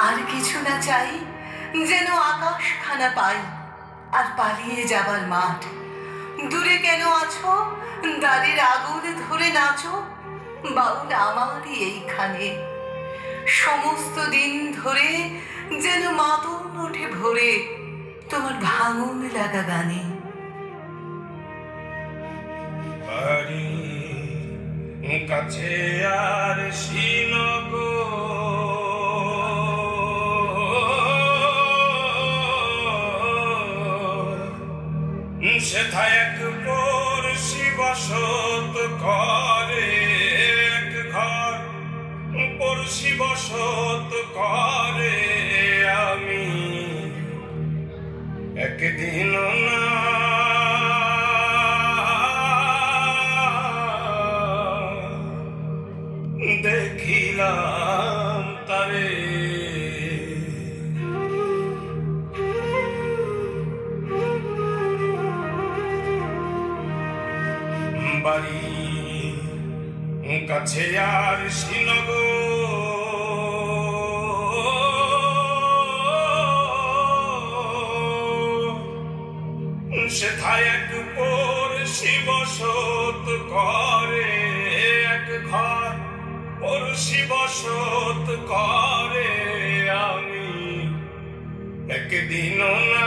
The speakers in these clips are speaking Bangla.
আর কিছু না চাই, যেন আকাশখানা পাই আর পালিয়ে যাবার মাঠ। দূরে কেন আছো, দ্বারের আগুন ধরে নাচো, বাউল আমারই এইখানে। সমস্ত দিন ধরে যেন মাতন ওঠে ভোরে তোমার ভাঙন লাগা গানে। বাড়ি কাছে আর শ্রীনগর, সেথায় এক পড়শি বসত করে, এক ঘর পড়শি বসত করে। আমি একদিন না দেখিলাম তারে। বাড়ি কাছে আর শ্রীনগর, সেথায় এক পড়শি বসত করে, এক ঘর পড়শি বসত করে। আমি একদিন না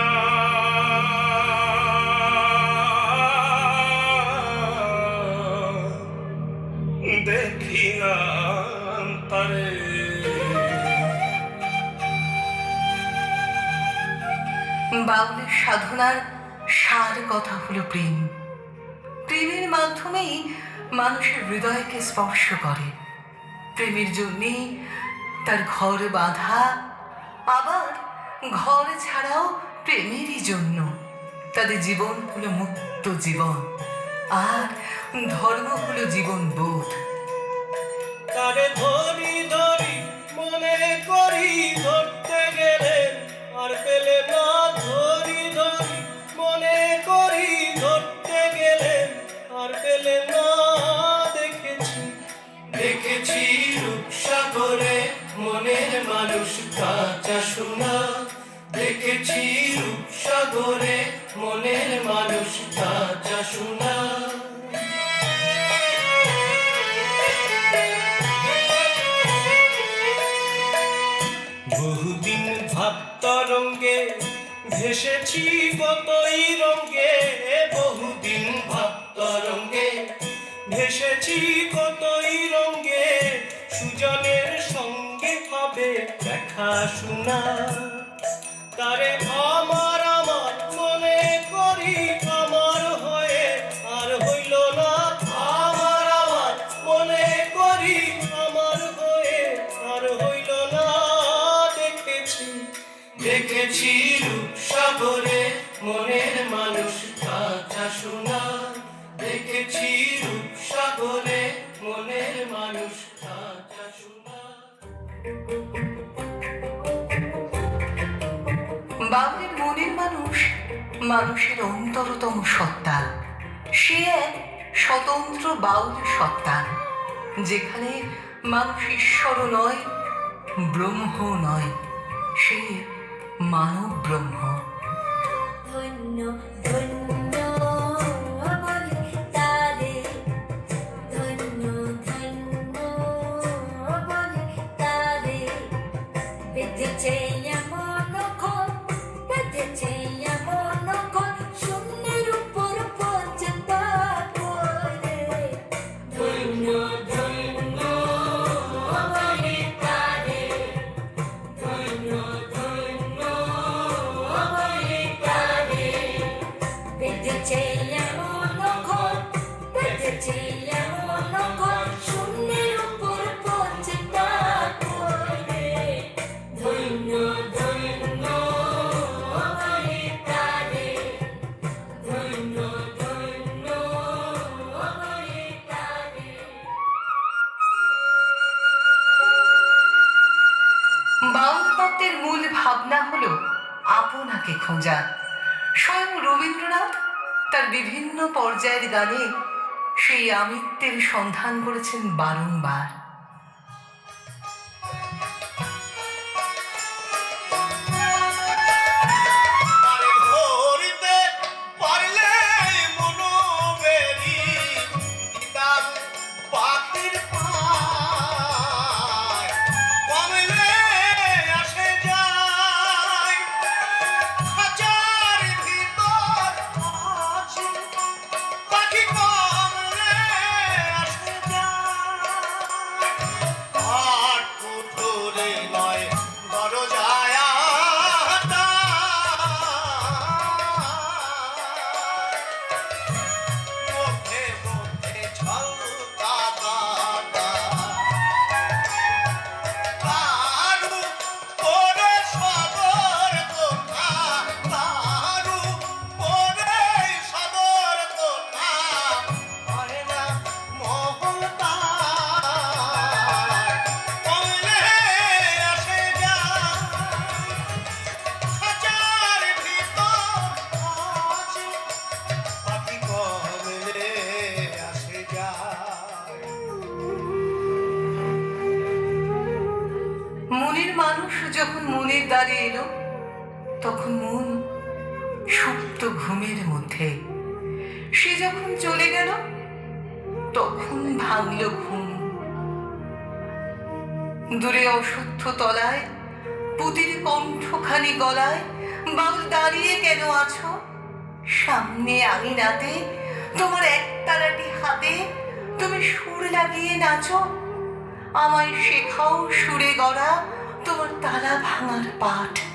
দেখিলাম তারে। বাউলের সাধনার সার কথা হলো প্রেম। প্রেমের মাধ্যমেই মানুষের হৃদয়কে স্পর্শ করে। প্রেমের জন্যেই তার ঘর বাঁধা, আবার ঘর ছাড়াও প্রেমেরই জন্য তাদের জীবন হলো মুক্ত জীবন, আর ধর্ম হলো জীবন বোধ। তারে ধরি ধরি মনে করি, ধরতে গেলে আর পেলে না। ধরি ধরি মনে করি, ধরতে গেলে আর পেলে না। দেখেছি দেখেছি রূপসাগরে মনের মানুষ কাঁচা সোনা। দেখেছি রূপসাগরে মনের মানুষ কাঁচা সোনা। বহুদিন ভাব তরঙ্গে ভেসেছি কতই রঙ্গে। বহুদিন ভাব তরঙ্গে ভেসেছি কতই রঙ্গে। সুজনের সঙ্গে হবে দেখা শোনা। তারে আমার আমার মনে করি, আমার হয়ে আর হইল না। আমার আমার মনে করি, আমার হয়ে আর হইল না। দেখেছি রূপসাগরে মনের মানুষ কাঁচা সোনা। দেখেছি রূপসাগরে মনের মানুষ কাঁচা সোনা। বাউলের মনের মানুষ মানুষের অন্তরতম সত্তা। সে এক স্বতন্ত্র বাউল সত্তা, যেখানে মানুষ ঈশ্বরও নয়, ব্রহ্ম নয়, সে মানব ব্রহ্ম। ধন্য ধন্য বলে তারে, ধন্য ধন্য বলে তারে। বেঁধেছে এমন ঘর, বেঁধেছে এমন ঘর, শূন্যের উপর পর্যন্ত করে। ধন্য ধন্য বলে তারে, ধন্য ধন্য বলে তারে। বেঁধেছে এমন ঘর, বেঁধেছে এমন ঘর, শূন্যের উপর পর্যন্ত করে। ধন্য ধন্য বলে তারে, ধন্য ধন্য বলে তারে। বাউল তত্ত্বের মূল ভাবনা হলো আপনাকে খোঁজা। স্বয়ং রবীন্দ্রনাথ তার বিভিন্ন পর্যায়ের গানে সেই আমিত্বের সন্ধান করেছেন বারংবার। যখন মনের দ্বারে এলো, তখন মন সুপ্ত ঘুমের মধ্যে। সে যখন চলে গেল, তখন ভাঙল ঘুম। দূরে অসত্য তলায় পুতির কণ্ঠখানি গলায়, বাউল দাঁড়িয়ে কেন আছো? সামনে আঙিনাতে তোমার একতারাটি হাতে, তুমি সুর লাগিয়ে নাচো। আমায় শেখাও সুরে গড়া তোমার তালা ভাঙার পাঠ।